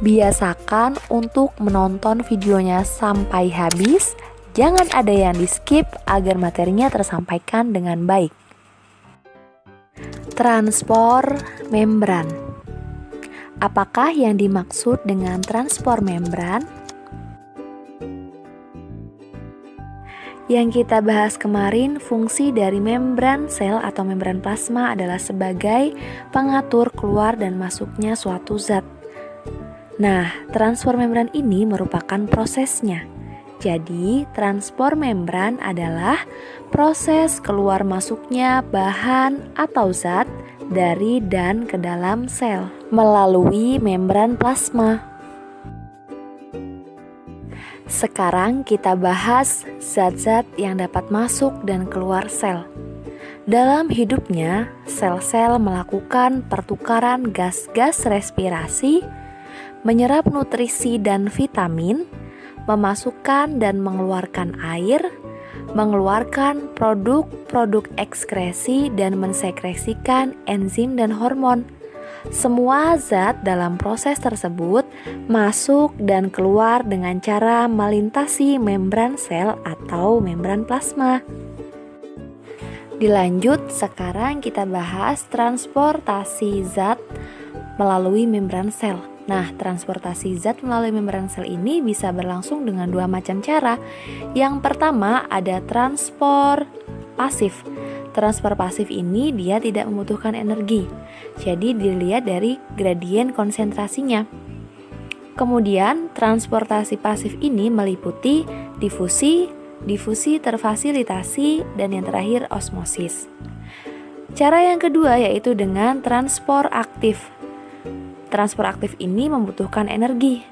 Biasakan untuk menonton videonya sampai habis, jangan ada yang di-skip agar materinya tersampaikan dengan baik. Transport membran. Apakah yang dimaksud dengan transport membran? Yang kita bahas kemarin, fungsi dari membran sel atau membran plasma adalah sebagai pengatur keluar dan masuknya suatu zat. Nah, transport membran ini merupakan prosesnya. Jadi, transport membran adalah proses keluar masuknya bahan atau zat dari dan ke dalam sel melalui membran plasma. Sekarang kita bahas zat-zat yang dapat masuk dan keluar sel. Dalam hidupnya, sel-sel melakukan pertukaran gas-gas respirasi, menyerap nutrisi dan vitamin, memasukkan dan mengeluarkan air, mengeluarkan produk-produk ekskresi dan mensekresikan enzim dan hormon. Semua zat dalam proses tersebut masuk dan keluar dengan cara melintasi membran sel atau membran plasma. Dilanjut, sekarang kita bahas transportasi zat melalui membran sel. Nah, transportasi zat melalui membran sel ini bisa berlangsung dengan dua macam cara. Yang pertama ada transport pasif. Transport pasif ini dia tidak membutuhkan energi. Jadi dilihat dari gradien konsentrasinya. Kemudian transportasi pasif ini meliputi difusi terfasilitasi, dan yang terakhir osmosis. Cara yang kedua yaitu dengan transport aktif. Transport aktif ini membutuhkan energi.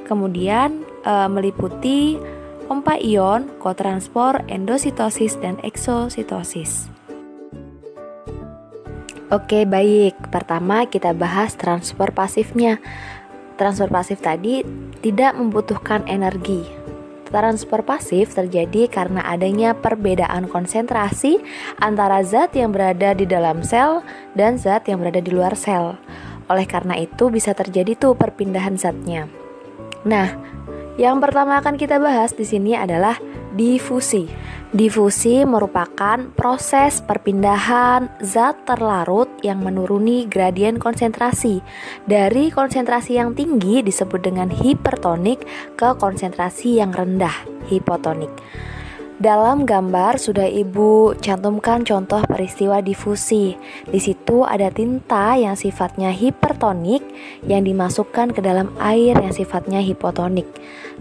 Kemudian meliputi pompa ion, kotransport, endositosis, dan eksositosis. Oke, baik. Pertama kita bahas transport pasifnya. Transport pasif tadi tidak membutuhkan energi. Transport pasif terjadi karena adanya perbedaan konsentrasi antara zat yang berada di dalam sel dan zat yang berada di luar sel. Oleh karena itu bisa terjadi tuh perpindahan zatnya. Nah, yang pertama akan kita bahas di sini adalah difusi. Difusi merupakan proses perpindahan zat terlarut yang menuruni gradien konsentrasi dari konsentrasi yang tinggi disebut dengan hipertonik ke konsentrasi yang rendah, hipotonik. Dalam gambar sudah Ibu cantumkan contoh peristiwa difusi. Di situ ada tinta yang sifatnya hipertonik yang dimasukkan ke dalam air yang sifatnya hipotonik.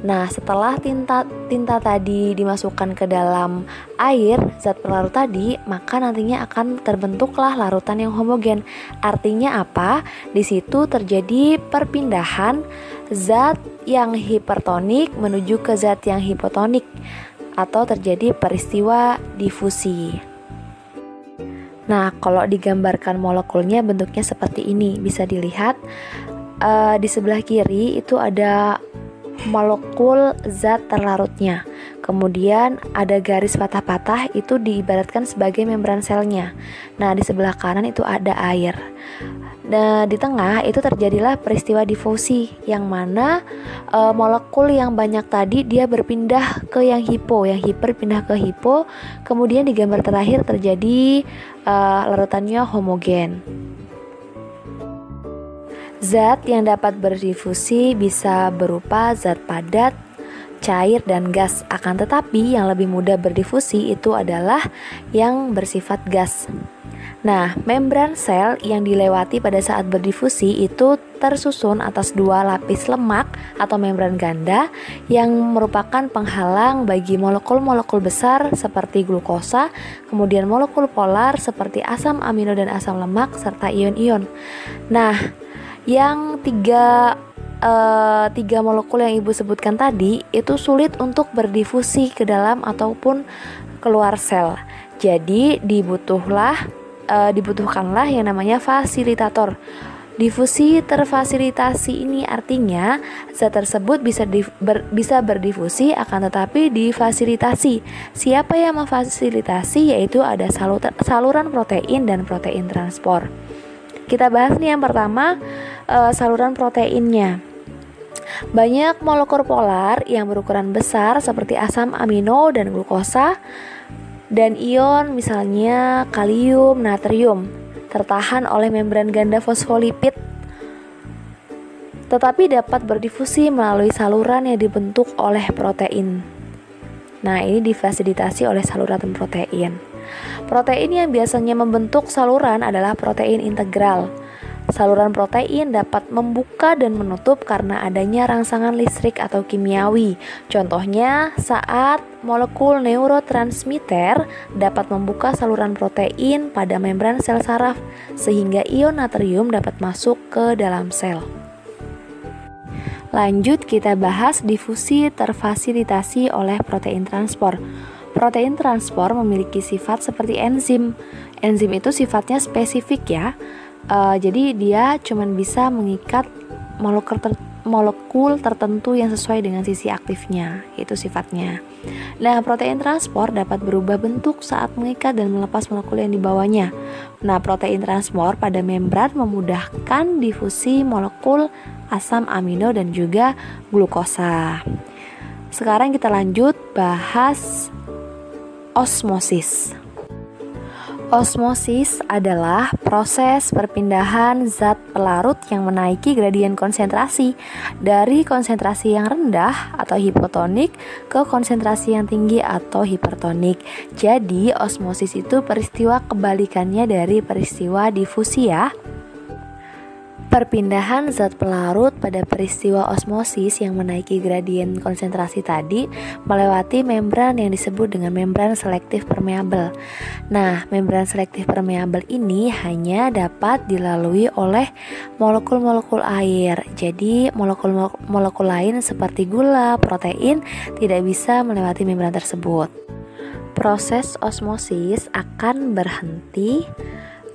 Nah, setelah tinta tadi dimasukkan ke dalam air, zat pelarut tadi, maka nantinya akan terbentuklah larutan yang homogen. Artinya apa? Di situ terjadi perpindahan zat yang hipertonik menuju ke zat yang hipotonik, atau terjadi peristiwa difusi. Nah, kalau digambarkan molekulnya bentuknya seperti ini. Bisa dilihat di sebelah kiri itu ada molekul zat terlarutnya. Kemudian ada garis patah-patah, itu diibaratkan sebagai membran selnya. Nah, di sebelah kanan itu ada air. Nah, di tengah itu terjadilah peristiwa difusi, yang mana molekul yang banyak tadi dia berpindah ke yang hiper pindah ke hipo. Kemudian di gambar terakhir terjadi larutannya homogen. Zat yang dapat berdifusi bisa berupa zat padat, cair, dan gas. Akan tetapi yang lebih mudah berdifusi itu adalah yang bersifat gas. Nah, membran sel yang dilewati pada saat berdifusi itu tersusun atas dua lapis lemak atau membran ganda yang merupakan penghalang bagi molekul-molekul besar seperti glukosa, kemudian molekul polar seperti asam amino dan asam lemak, serta ion-ion. Nah, yang tiga molekul yang Ibu sebutkan tadi itu sulit untuk berdifusi ke dalam ataupun keluar sel. Jadi dibutuhkanlah yang namanya fasilitator. Difusi terfasilitasi ini artinya zat tersebut bisa berdifusi, akan tetapi difasilitasi. Siapa yang memfasilitasi? Yaitu ada saluran protein dan protein transport. Kita bahas nih yang pertama, saluran proteinnya. Banyak molekul polar yang berukuran besar seperti asam amino dan glukosa dan ion misalnya kalium, natrium tertahan oleh membran ganda fosfolipid tetapi dapat berdifusi melalui saluran yang dibentuk oleh protein. Nah, ini difasilitasi oleh saluran protein. Protein yang biasanya membentuk saluran adalah protein integral. Saluran protein dapat membuka dan menutup karena adanya rangsangan listrik atau kimiawi. Contohnya, saat molekul neurotransmitter dapat membuka saluran protein pada membran sel saraf sehingga ion natrium dapat masuk ke dalam sel. Lanjut kita bahas difusi terfasilitasi oleh protein transport. Protein transport memiliki sifat seperti enzim. Enzim itu sifatnya spesifik ya. Jadi dia cuma bisa mengikat molekul tertentu yang sesuai dengan sisi aktifnya, itu sifatnya. Nah, protein transport dapat berubah bentuk saat mengikat dan melepas molekul yang dibawanya. Nah, protein transport pada membran memudahkan difusi molekul asam amino dan juga glukosa. Sekarang kita lanjut bahas osmosis. Osmosis adalah proses perpindahan zat pelarut yang menaiki gradien konsentrasi dari konsentrasi yang rendah atau hipotonik ke konsentrasi yang tinggi atau hipertonik. Jadi, osmosis itu peristiwa kebalikannya dari peristiwa difusi ya. Perpindahan zat pelarut pada peristiwa osmosis yang menaiki gradien konsentrasi tadi melewati membran yang disebut dengan membran selektif permeabel. Nah, membran selektif permeabel ini hanya dapat dilalui oleh molekul-molekul air. Jadi, molekul lain seperti gula, protein tidak bisa melewati membran tersebut. Proses osmosis akan berhenti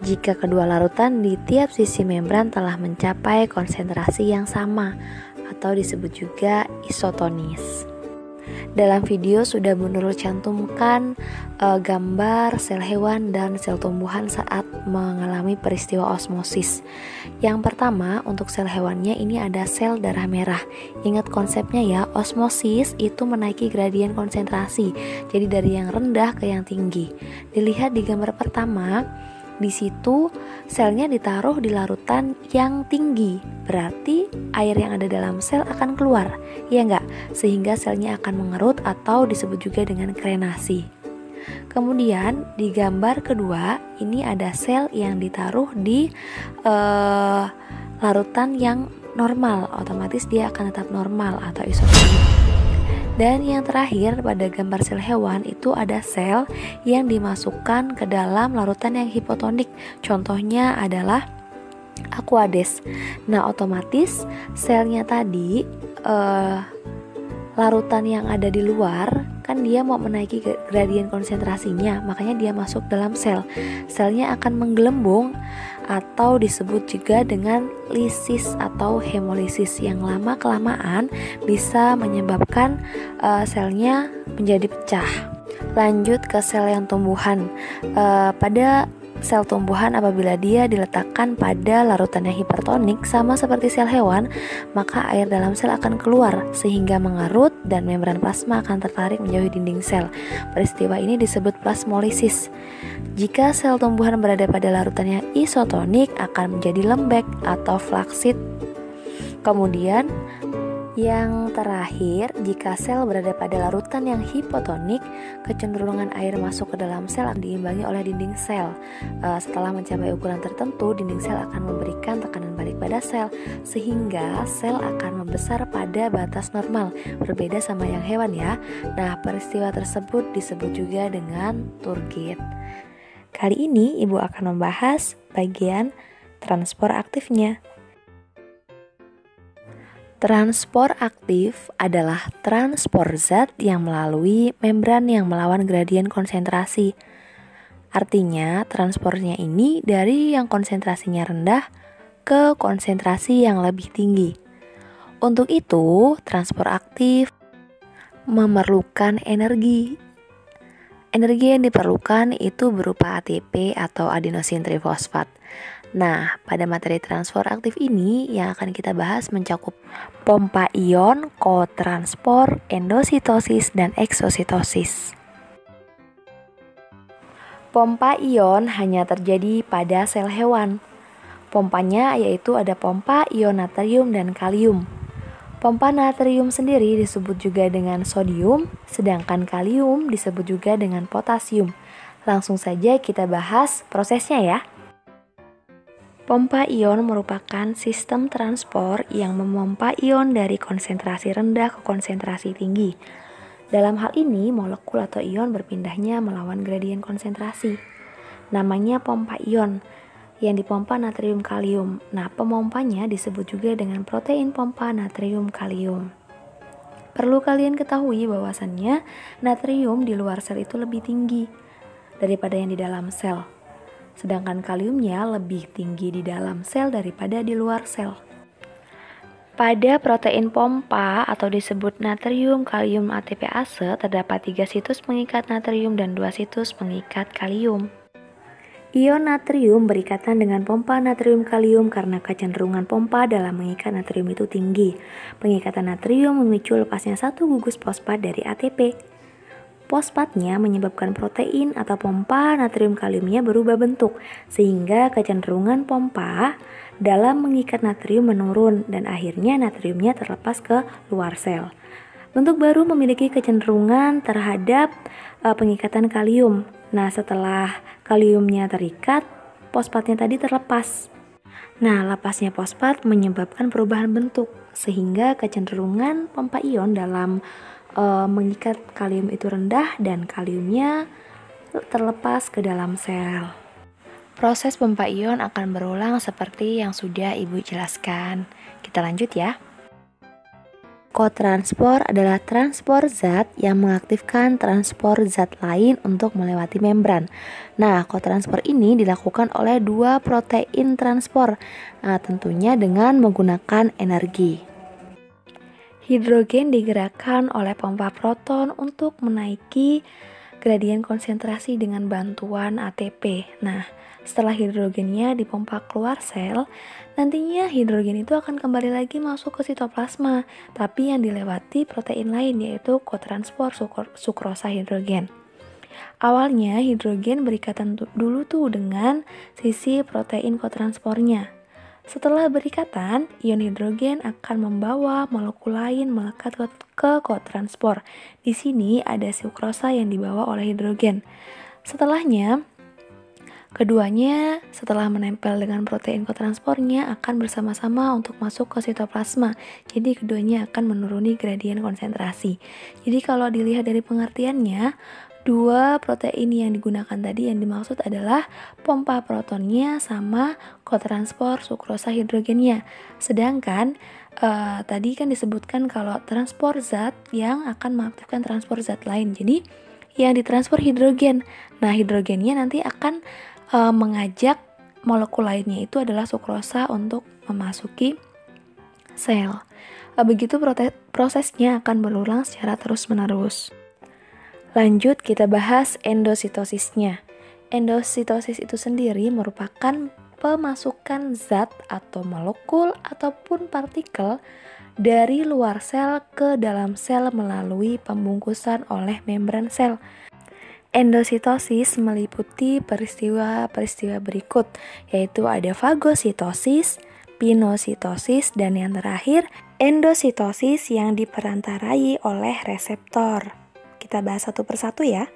jika kedua larutan di tiap sisi membran telah mencapai konsentrasi yang sama atau disebut juga isotonis. Dalam video sudah menurut cantumkan gambar sel hewan dan sel tumbuhan saat mengalami peristiwa osmosis. Yang pertama, untuk sel hewannya ini ada sel darah merah. Ingat konsepnya ya, osmosis itu menaiki gradien konsentrasi. Jadi dari yang rendah ke yang tinggi. Dilihat di gambar pertama, di situ selnya ditaruh di larutan yang tinggi, berarti air yang ada dalam sel akan keluar, ya enggak? Sehingga selnya akan mengerut atau disebut juga dengan krenasi. Kemudian di gambar kedua, ini ada sel yang ditaruh di larutan yang normal, otomatis dia akan tetap normal atau isotonik. Dan yang terakhir pada gambar sel hewan itu ada sel yang dimasukkan ke dalam larutan yang hipotonik. Contohnya adalah Aquades. Nah, otomatis selnya tadi larutan yang ada di luar kan dia mau menaiki gradien konsentrasinya, makanya dia masuk dalam sel. Selnya akan menggelembung atau disebut juga dengan lisis atau hemolisis yang lama-kelamaan bisa menyebabkan selnya menjadi pecah. Lanjut ke sel yang tumbuhan. Pada sel tumbuhan apabila dia diletakkan pada larutan yang hipertonik sama seperti sel hewan, maka air dalam sel akan keluar sehingga mengerut dan membran plasma akan tertarik menjauhi dinding sel. Peristiwa ini disebut plasmolisis. Jika sel tumbuhan berada pada larutan yang isotonik akan menjadi lembek atau flaksid. Kemudian yang terakhir, jika sel berada pada larutan yang hipotonik, kecenderungan air masuk ke dalam sel diimbangi oleh dinding sel. Setelah mencapai ukuran tertentu, dinding sel akan memberikan tekanan balik pada sel, sehingga sel akan membesar pada batas normal, berbeda sama yang hewan ya. Nah, peristiwa tersebut disebut juga dengan turgid. Kali ini Ibu akan membahas bagian transport aktifnya. Transport aktif adalah transport zat yang melalui membran yang melawan gradien konsentrasi. Artinya, transportnya ini dari yang konsentrasinya rendah ke konsentrasi yang lebih tinggi. Untuk itu, transport aktif memerlukan energi. Energi yang diperlukan itu berupa ATP atau adenosin trifosfat. Nah, pada materi transport aktif ini yang akan kita bahas mencakup pompa ion, kotransport, endositosis, dan eksositosis. Pompa ion hanya terjadi pada sel hewan. Pompanya yaitu ada pompa ion natrium dan kalium. Pompa natrium sendiri disebut juga dengan sodium, sedangkan kalium disebut juga dengan potasium. Langsung saja kita bahas prosesnya ya. Pompa ion merupakan sistem transport yang memompa ion dari konsentrasi rendah ke konsentrasi tinggi. Dalam hal ini, molekul atau ion berpindahnya melawan gradien konsentrasi. Namanya pompa ion yang dipompa natrium kalium. Nah, pemompanya disebut juga dengan protein pompa natrium kalium. Perlu kalian ketahui bahwasannya natrium di luar sel itu lebih tinggi daripada yang di dalam sel. Sedangkan kaliumnya lebih tinggi di dalam sel daripada di luar sel. Pada protein pompa atau disebut natrium kalium ATPase terdapat 3 situs pengikat natrium dan 2 situs pengikat kalium. Ion natrium berikatan dengan pompa natrium kalium karena kecenderungan pompa dalam mengikat natrium itu tinggi. Pengikatan natrium memicu lepasnya satu gugus fosfat dari ATP. Fosfatnya menyebabkan protein atau pompa natrium kaliumnya berubah bentuk, sehingga kecenderungan pompa dalam mengikat natrium menurun dan akhirnya natriumnya terlepas ke luar sel. Bentuk baru memiliki kecenderungan terhadap pengikatan kalium. Nah, setelah kaliumnya terikat, fosfatnya tadi terlepas. Nah, lepasnya fosfat menyebabkan perubahan bentuk, sehingga kecenderungan pompa ion dalam mengikat kalium itu rendah dan kaliumnya terlepas ke dalam sel. Proses pompa ion akan berulang seperti yang sudah Ibu jelaskan. Kita lanjut ya. Kotransport adalah transport zat yang mengaktifkan transport zat lain untuk melewati membran. Nah, kotransport ini dilakukan oleh dua protein transport, tentunya dengan menggunakan energi. Hidrogen digerakkan oleh pompa proton untuk menaiki gradien konsentrasi dengan bantuan ATP. Nah, setelah hidrogennya dipompa keluar sel, nantinya hidrogen itu akan kembali lagi masuk ke sitoplasma, tapi yang dilewati protein lain yaitu kotransport sukrosa hidrogen. Awalnya hidrogen berikatan dulu tuh dengan sisi protein kotransportnya. Setelah berikatan, ion hidrogen akan membawa molekul lain melekat ke kotransport. Di sini ada sukrosa yang dibawa oleh hidrogen. Setelahnya, keduanya setelah menempel dengan protein kotransportnya akan bersama-sama untuk masuk ke sitoplasma. Jadi keduanya akan menuruni gradien konsentrasi. Jadi kalau dilihat dari pengertiannya, dua protein yang digunakan tadi yang dimaksud adalah pompa protonnya sama kotransport sukrosa hidrogennya. Sedangkan tadi kan disebutkan kalau transport zat yang akan mengaktifkan transport zat lain. Jadi yang ditransport hidrogen. Nah, hidrogennya nanti akan mengajak molekul lainnya itu adalah sukrosa untuk memasuki sel. Begitu prosesnya akan berulang secara terus-menerus. Lanjut kita bahas endositosisnya. Endositosis itu sendiri merupakan pemasukan zat atau molekul ataupun partikel dari luar sel ke dalam sel melalui pembungkusan oleh membran sel. Endositosis meliputi peristiwa-peristiwa berikut, yaitu ada fagositosis, pinositosis, dan yang terakhir endositosis yang diperantarai oleh reseptor. Kita bahas satu persatu ya.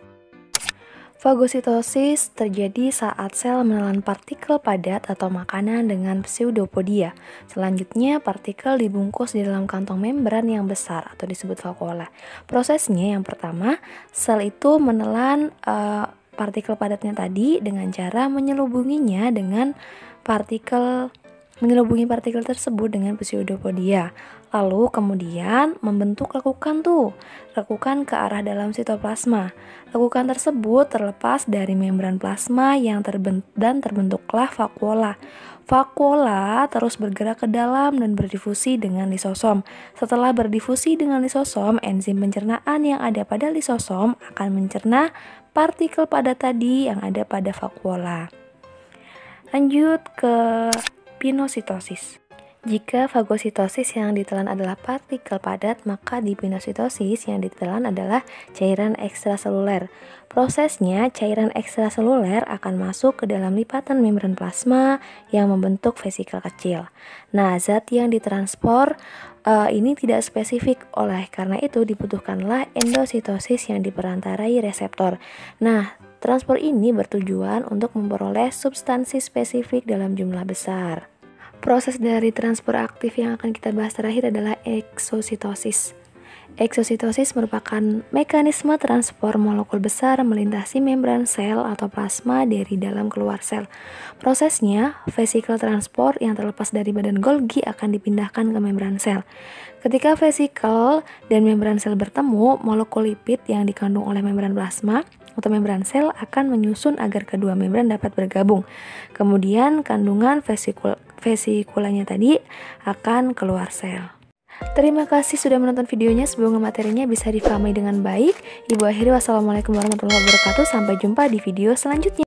Fagositosis terjadi saat sel menelan partikel padat atau makanan dengan pseudopodia. Selanjutnya, partikel dibungkus di dalam kantong membran yang besar atau disebut vakuola. Prosesnya yang pertama, sel itu menelan partikel padatnya tadi dengan cara menyelubungi partikel tersebut dengan pseudopodia. Lalu kemudian membentuk lekukan ke arah dalam sitoplasma. Lekukan tersebut terlepas dari membran plasma dan terbentuklah vakuola. Vakuola terus bergerak ke dalam dan berdifusi dengan lisosom. Setelah berdifusi dengan lisosom, enzim pencernaan yang ada pada lisosom akan mencerna partikel padat tadi yang ada pada vakuola. Lanjut ke pinositosis. Jika fagositosis yang ditelan adalah partikel padat, maka di pinositosis yang ditelan adalah cairan ekstraseluler. Prosesnya, cairan ekstraseluler akan masuk ke dalam lipatan membran plasma yang membentuk vesikel kecil. Nah, zat yang ditranspor ini tidak spesifik, oleh karena itu dibutuhkanlah endositosis yang diperantarai reseptor. Nah, transport ini bertujuan untuk memperoleh substansi spesifik dalam jumlah besar. Proses dari transport aktif yang akan kita bahas terakhir adalah eksositosis. Eksositosis merupakan mekanisme transport molekul besar melintasi membran sel atau plasma dari dalam keluar sel. Prosesnya, vesikel transport yang terlepas dari badan Golgi akan dipindahkan ke membran sel. Ketika vesikel dan membran sel bertemu, molekul lipid yang dikandung oleh membran plasma atau membran sel akan menyusun agar kedua membran dapat bergabung. Kemudian kandungan vesikulanya tadi akan keluar sel. Terima kasih sudah menonton videonya. Semoga materinya bisa difahami dengan baik. Ibu akhiri, wassalamualaikum warahmatullahi wabarakatuh. Sampai jumpa di video selanjutnya.